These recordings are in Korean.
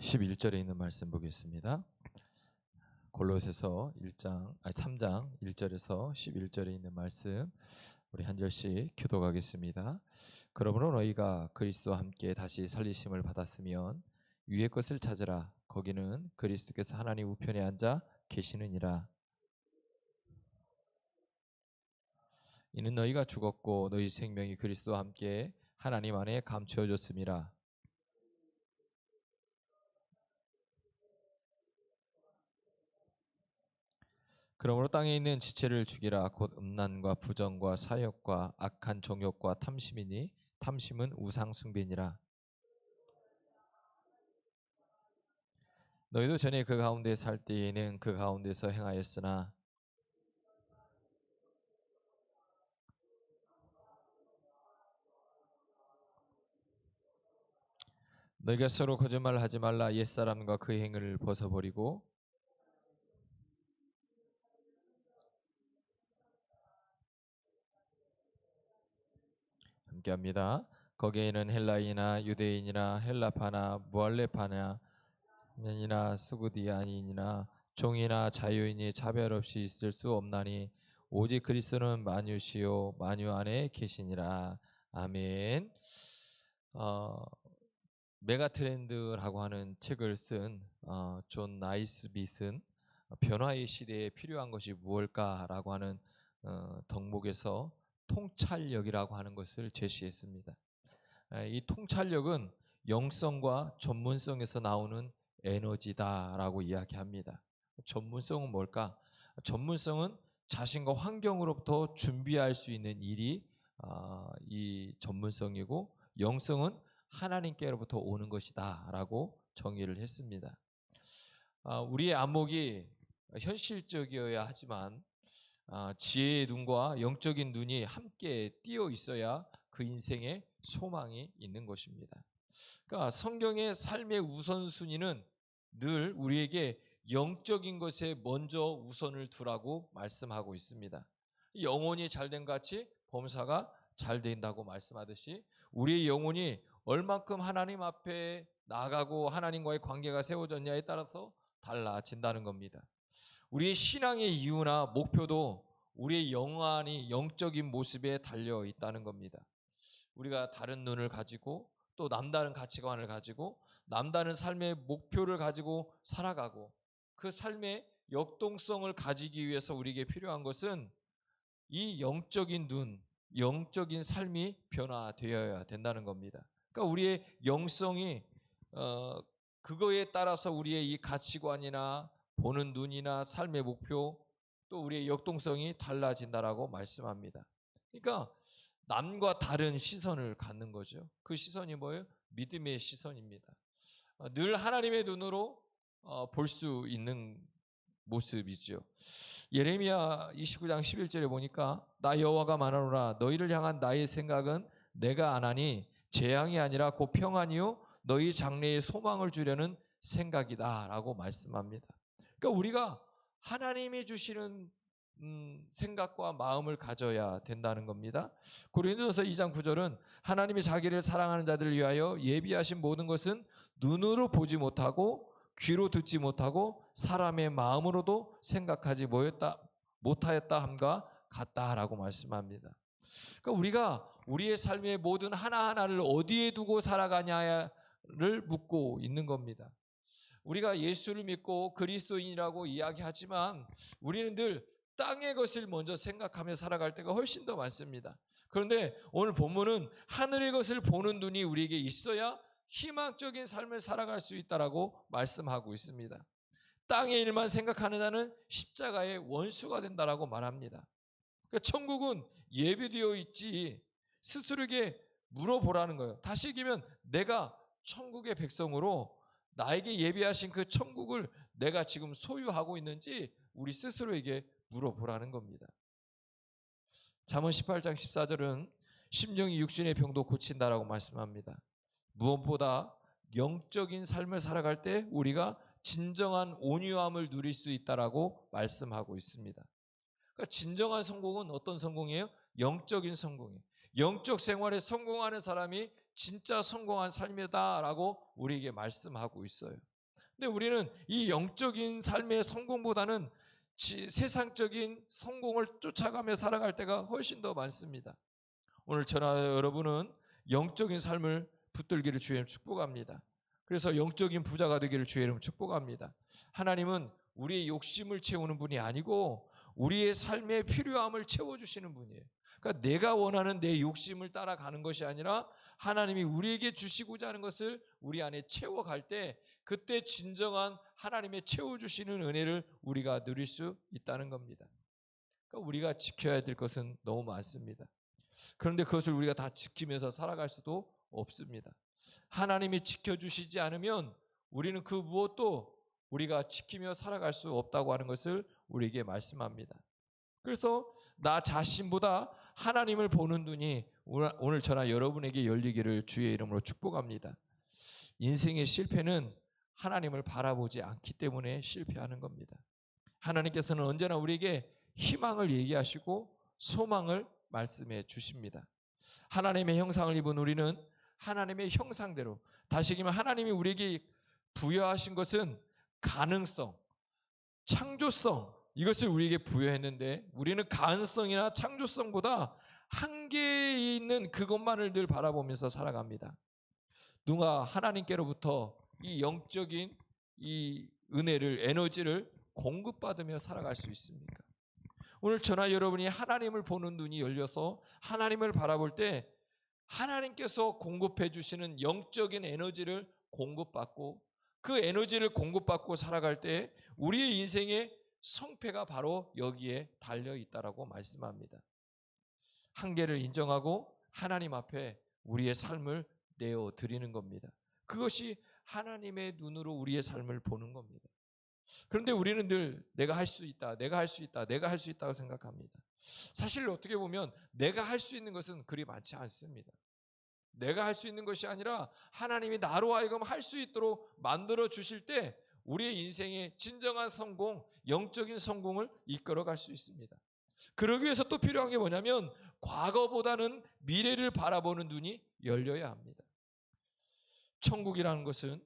11절에 있는 말씀 보겠습니다. 골로새서 3장 1절에서 11절에 있는 말씀 우리 한 절씩 교독하겠습니다. 그러므로 너희가 그리스도와 함께 다시 살리심을 받았으면 위의 것을 찾으라. 거기는 그리스도께서 하나님 우편에 앉아 계시느니라. 이는 너희가 죽었고 너희 생명이 그리스도와 함께 하나님 안에 감추어졌음이라. 그러므로 땅에 있는 지체를 죽이라. 곧 음란과 부정과 사욕과 악한 정욕과 탐심이니 탐심은 우상 숭배니라. 너희도 전에 그 가운데 살 때에는 그 가운데서 행하였으나 너희가 서로 거짓말하지 말라. 옛사람과 그 행위를 벗어버리고 함께합니다. 거기에는 헬라인이나 유대인이나 헬라파나 무할레파나 년이나 스구디아인이나 종이나 자유인이 차별 없이 있을 수 없나니 오직 그리스도는 만유시요 만유 안에 계시니라. 아멘. 메가트렌드라고 하는 책을 쓴 존 나이스빗은 변화의 시대에 필요한 것이 무엇일까라고 하는 덕목에서 통찰력이라고 하는 것을 제시했습니다. 이 통찰력은 영성과 전문성에서 나오는 에너지다라고 이야기합니다. 전문성은 뭘까? 전문성은 자신과 환경으로부터 준비할 수 있는 일이 이 전문성이고, 영성은 하나님께로부터 오는 것이다 라고 정의를 했습니다. 우리의 안목이 현실적이어야 하지만 지혜의 눈과 영적인 눈이 함께 띄어 있어야 그 인생에 소망이 있는 것입니다. 그러니까 성경의 삶의 우선순위는 늘 우리에게 영적인 것에 먼저 우선을 두라고 말씀하고 있습니다. 영혼이 잘된 같이 범사가 잘 된다고 말씀하듯이 우리의 영혼이 얼만큼 하나님 앞에 나아가고 하나님과의 관계가 세워졌냐에 따라서 달라진다는 겁니다. 우리의 신앙의 이유나 목표도 우리의 영안이 영적인 모습에 달려 있다는 겁니다. 우리가 다른 눈을 가지고 또 남다른 가치관을 가지고 남다른 삶의 목표를 가지고 살아가고 그 삶의 역동성을 가지기 위해서 우리에게 필요한 것은 이 영적인 눈, 영적인 삶이 변화되어야 된다는 겁니다. 그러니까 우리의 영성이 그거에 따라서 우리의 이 가치관이나 보는 눈이나 삶의 목표 또 우리의 역동성이 달라진다라고 말씀합니다. 그러니까 남과 다른 시선을 갖는 거죠. 그 시선이 뭐예요? 믿음의 시선입니다. 늘 하나님의 눈으로 볼 수 있는 모습이죠. 예레미야 29장 11절에 보니까 나 여호와가 말하노라 너희를 향한 나의 생각은 내가 안하니 재앙이 아니라 곧 평안이요 너희 장래에 소망을 주려는 생각이다 라고 말씀합니다. 그러니까 우리가 하나님이 주시는 생각과 마음을 가져야 된다는 겁니다. 고린도서 2장 9절은 하나님이 자기를 사랑하는 자들을 위하여 예비하신 모든 것은 눈으로 보지 못하고 귀로 듣지 못하고 사람의 마음으로도 생각하지 못하였다 함과 같다라고 말씀합니다. 그러니까 우리가 우리의 삶의 모든 하나하나를 어디에 두고 살아가냐를 묻고 있는 겁니다. 우리가 예수를 믿고 그리스도인이라고 이야기하지만 우리는 늘 땅의 것을 먼저 생각하며 살아갈 때가 훨씬 더 많습니다. 그런데 오늘 본문은 하늘의 것을 보는 눈이 우리에게 있어야 희망적인 삶을 살아갈 수 있다라고 말씀하고 있습니다. 땅의 일만 생각하는 자는 십자가의 원수가 된다라고 말합니다. 그러니까 천국은 예비되어 있지 스스로에게 물어보라는 거예요. 다시 얘기하면 내가 천국의 백성으로 나에게 예비하신 그 천국을 내가 지금 소유하고 있는지 우리 스스로에게 물어보라는 겁니다. 잠언 18장 14절은 심령이 육신의 병도 고친다라고 말씀합니다. 무엇보다 영적인 삶을 살아갈 때 우리가 진정한 온유함을 누릴 수 있다라고 말씀하고 있습니다. 그러니까 진정한 성공은 어떤 성공이에요? 영적인 성공이에요. 영적 생활에 성공하는 사람이 진짜 성공한 삶이다라고 우리에게 말씀하고 있어요. 근데 우리는 이 영적인 삶의 성공보다는 세상적인 성공을 쫓아가며 살아갈 때가 훨씬 더 많습니다. 오늘 저나 여러분은 영적인 삶을 붙들기를 주의 이름 축복합니다. 그래서 영적인 부자가 되기를 주의 이름 축복합니다. 하나님은 우리의 욕심을 채우는 분이 아니고 우리의 삶의 필요함을 채워주시는 분이에요. 그러니까 내가 원하는 내 욕심을 따라가는 것이 아니라 하나님이 우리에게 주시고자 하는 것을 우리 안에 채워갈 때 그때 진정한 하나님의 채워주시는 은혜를 우리가 누릴 수 있다는 겁니다. 그러니까 우리가 지켜야 될 것은 너무 많습니다. 그런데 그것을 우리가 다 지키면서 살아갈 수도 없습니다. 하나님이 지켜주시지 않으면 우리는 그 무엇도 우리가 지키며 살아갈 수 없다고 하는 것을 우리에게 말씀합니다. 그래서 나 자신보다 하나님을 보는 눈이 오늘 저나 여러분에게 열리기를 주의 이름으로 축복합니다. 인생의 실패는 하나님을 바라보지 않기 때문에 실패하는 겁니다. 하나님께서는 언제나 우리에게 희망을 얘기하시고 소망을 말씀해 주십니다. 하나님의 형상을 입은 우리는 하나님의 형상대로, 다시 얘기하면 하나님이 우리에게 부여하신 것은 가능성, 창조성, 이것을 우리에게 부여했는데 우리는 가능성이나 창조성보다 한계에 있는 그것만을 늘 바라보면서 살아갑니다. 누가 하나님께로부터 이 영적인 이 은혜를, 에너지를 공급받으며 살아갈 수 있습니까? 오늘 저나 여러분이 하나님을 보는 눈이 열려서 하나님을 바라볼 때 하나님께서 공급해 주시는 영적인 에너지를 공급받고 그 에너지를 공급받고 살아갈 때 우리의 인생의 성패가 바로 여기에 달려 있다라고 말씀합니다. 한계를 인정하고 하나님 앞에 우리의 삶을 내어 드리는 겁니다. 그것이 하나님의 눈으로 우리의 삶을 보는 겁니다. 그런데 우리는 늘 내가 할 수 있다, 내가 할 수 있다, 내가 할 수 있다고 생각합니다. 사실 어떻게 보면 내가 할 수 있는 것은 그리 많지 않습니다. 내가 할 수 있는 것이 아니라 하나님이 나로 하여금 할 수 있도록 만들어 주실 때 우리의 인생의 진정한 성공, 영적인 성공을 이끌어 갈 수 있습니다. 그러기 위해서 또 필요한 게 뭐냐면 과거보다는 미래를 바라보는 눈이 열려야 합니다. 천국이라는 것은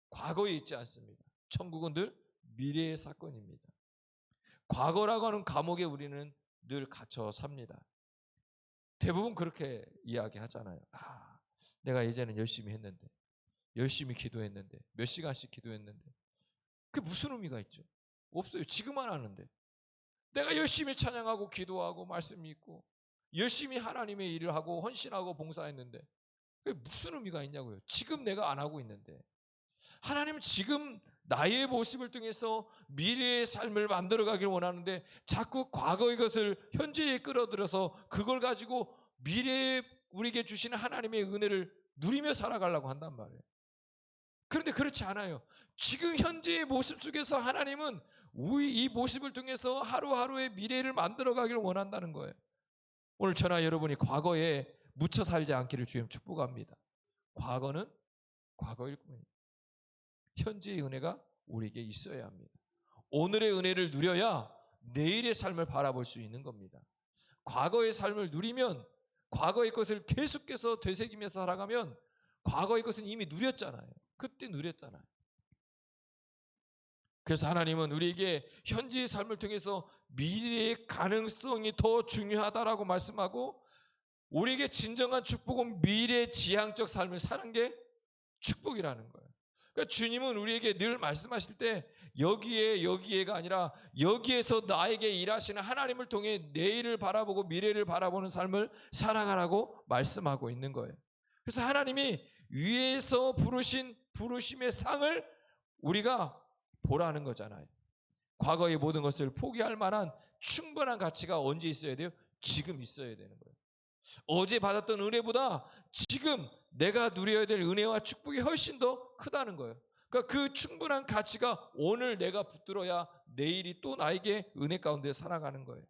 과거에 있지 않습니다. 천국은 늘 미래의 사건입니다. 과거라고 하는 감옥에 우리는 늘 갇혀 삽니다. 대부분 그렇게 이야기하잖아요. 내가 예전엔 열심히 했는데, 열심히 기도했는데, 몇 시간씩 기도했는데 그게 무슨 의미가 있죠? 없어요. 지금만 하는데. 내가 열심히 찬양하고 기도하고 말씀 읽고 열심히 하나님의 일을 하고 헌신하고 봉사했는데 그게 무슨 의미가 있냐고요. 지금 내가 안 하고 있는데. 하나님은 지금 나의 모습을 통해서 미래의 삶을 만들어가길 원하는데 자꾸 과거의 것을 현재에 끌어들여서 그걸 가지고 미래에 우리에게 주시는 하나님의 은혜를 누리며 살아가려고 한단 말이에요. 그런데 그렇지 않아요. 지금 현재의 모습 속에서 하나님은 이 모습을 통해서 하루하루의 미래를 만들어가길 원한다는 거예요. 오늘 저나 여러분이 과거에 묻혀 살지 않기를 주님 축복합니다. 과거는 과거일 뿐입니다. 현재의 은혜가 우리에게 있어야 합니다. 오늘의 은혜를 누려야 내일의 삶을 바라볼 수 있는 겁니다. 과거의 삶을 누리면 과거의 것을 계속해서 되새기면서 살아가면 과거의 것은 이미 누렸잖아요. 그때 누렸잖아요. 그래서 하나님은 우리에게 현재의 삶을 통해서 미래의 가능성이 더 중요하다라고 말씀하고 우리에게 진정한 축복은 미래 지향적 삶을 사는 게 축복이라는 거예요. 그러니까 주님은 우리에게 늘 말씀하실 때 여기에가 아니라 여기에서 나에게 일하시는 하나님을 통해 내일을 바라보고 미래를 바라보는 삶을 살아가라고 말씀하고 있는 거예요. 그래서 하나님이 위에서 부르신 부르심의 상을 우리가 보라는 거잖아요. 과거의 모든 것을 포기할 만한 충분한 가치가 언제 있어야 돼요? 지금 있어야 되는 거예요. 어제 받았던 은혜보다 지금 내가 누려야 될 은혜와 축복이 훨씬 더 크다는 거예요. 그러니까 그 충분한 가치가 오늘 내가 붙들어야 내일이 또 나에게 은혜 가운데 살아가는 거예요.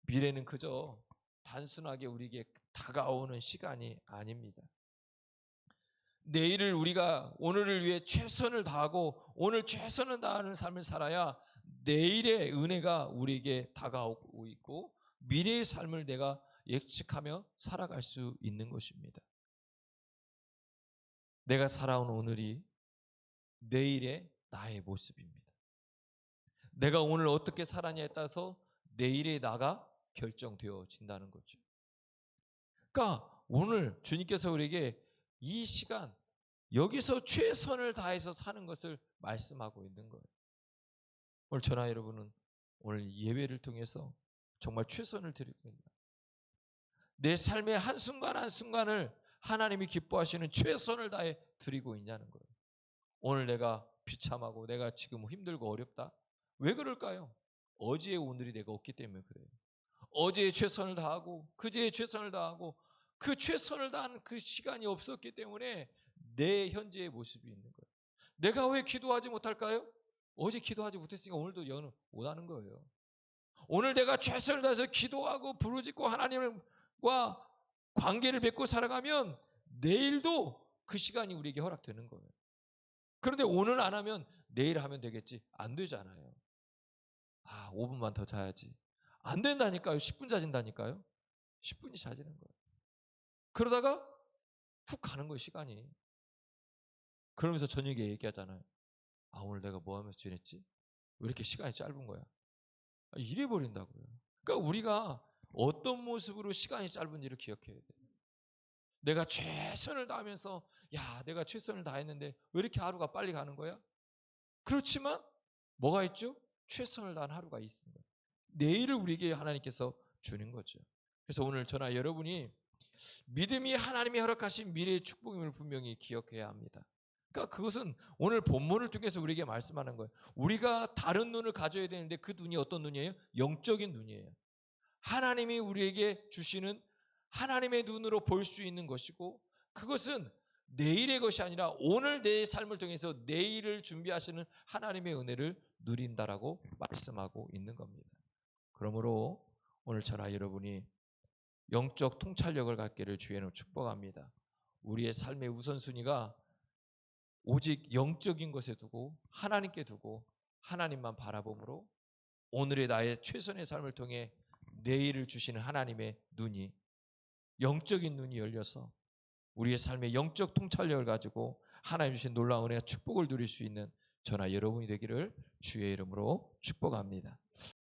미래는 그저 단순하게 우리에게 다가오는 시간이 아닙니다. 내일을 우리가 오늘을 위해 최선을 다하고 오늘 최선을 다하는 삶을 살아야 내일의 은혜가 우리에게 다가오고 있고 미래의 삶을 내가 예측하며 살아갈 수 있는 것입니다. 내가 살아온 오늘이 내일의 나의 모습입니다. 내가 오늘 어떻게 살았냐에 따라서 내일의 나가 결정되어진다는 거죠. 그러니까 오늘 주님께서 우리에게 이 시간 여기서 최선을 다해서 사는 것을 말씀하고 있는 거예요. 오늘 저나 여러분은 오늘 예배를 통해서 정말 최선을 드리고 있나? 내 삶의 한순간 한순간을 하나님이 기뻐하시는 최선을 다해 드리고 있냐는 거예요. 오늘 내가 비참하고 내가 지금 힘들고 어렵다. 왜 그럴까요? 어제의 오늘이 내가 없기 때문에 그래요. 어제의 최선을 다하고 그제의 최선을 다하고 그 최선을 다하는 그 시간이 없었기 때문에 내 현재의 모습이 있는 거예요. 내가 왜 기도하지 못할까요? 어제 기도하지 못했으니까 오늘도 연 못하는 거예요. 오늘 내가 최선을 다해서 기도하고 부르짖고 하나님과 관계를 맺고 살아가면 내일도 그 시간이 우리에게 허락되는 거예요. 그런데 오늘 안 하면 내일 하면 되겠지. 안 되잖아요. 5분만 더 자야지. 안 된다니까요. 10분 자진다니까요. 10분이 자지는 거예요. 그러다가 훅 가는 거예요, 시간이. 그러면서 저녁에 얘기하잖아요. 오늘 내가 뭐 하면서 지냈지? 왜 이렇게 시간이 짧은 거야? 이래 버린다고요. 그러니까 우리가 어떤 모습으로 시간이 짧은지를 기억해야 돼요. 내가 최선을 다하면서 내가 최선을 다했는데 왜 이렇게 하루가 빨리 가는 거야? 그렇지만 뭐가 있죠? 최선을 다한 하루가 있습니다. 내일을 우리에게 하나님께서 주는 거죠. 그래서 오늘 저나 여러분이 믿음이 하나님이 허락하신 미래의 축복임을 분명히 기억해야 합니다. 그러니까 그것은 오늘 본문을 통해서 우리에게 말씀하는 거예요. 우리가 다른 눈을 가져야 되는데 그 눈이 어떤 눈이에요? 영적인 눈이에요. 하나님이 우리에게 주시는 하나님의 눈으로 볼 수 있는 것이고 그것은 내일의 것이 아니라 오늘 내 삶을 통해서 내일을 준비하시는 하나님의 은혜를 누린다라고 말씀하고 있는 겁니다. 그러므로 오늘 저나 여러분이 영적 통찰력을 갖기를 주의로 축복합니다. 우리의 삶의 우선순위가 오직 영적인 것에 두고 하나님께 두고 하나님만 바라봄으로 오늘의 나의 최선의 삶을 통해 내일을 주시는 하나님의 눈이 영적인 눈이 열려서 우리의 삶의 영적 통찰력을 가지고 하나님 주신 놀라운 은혜와 축복을 누릴 수 있는 저나 여러분이 되기를 주의 이름으로 축복합니다.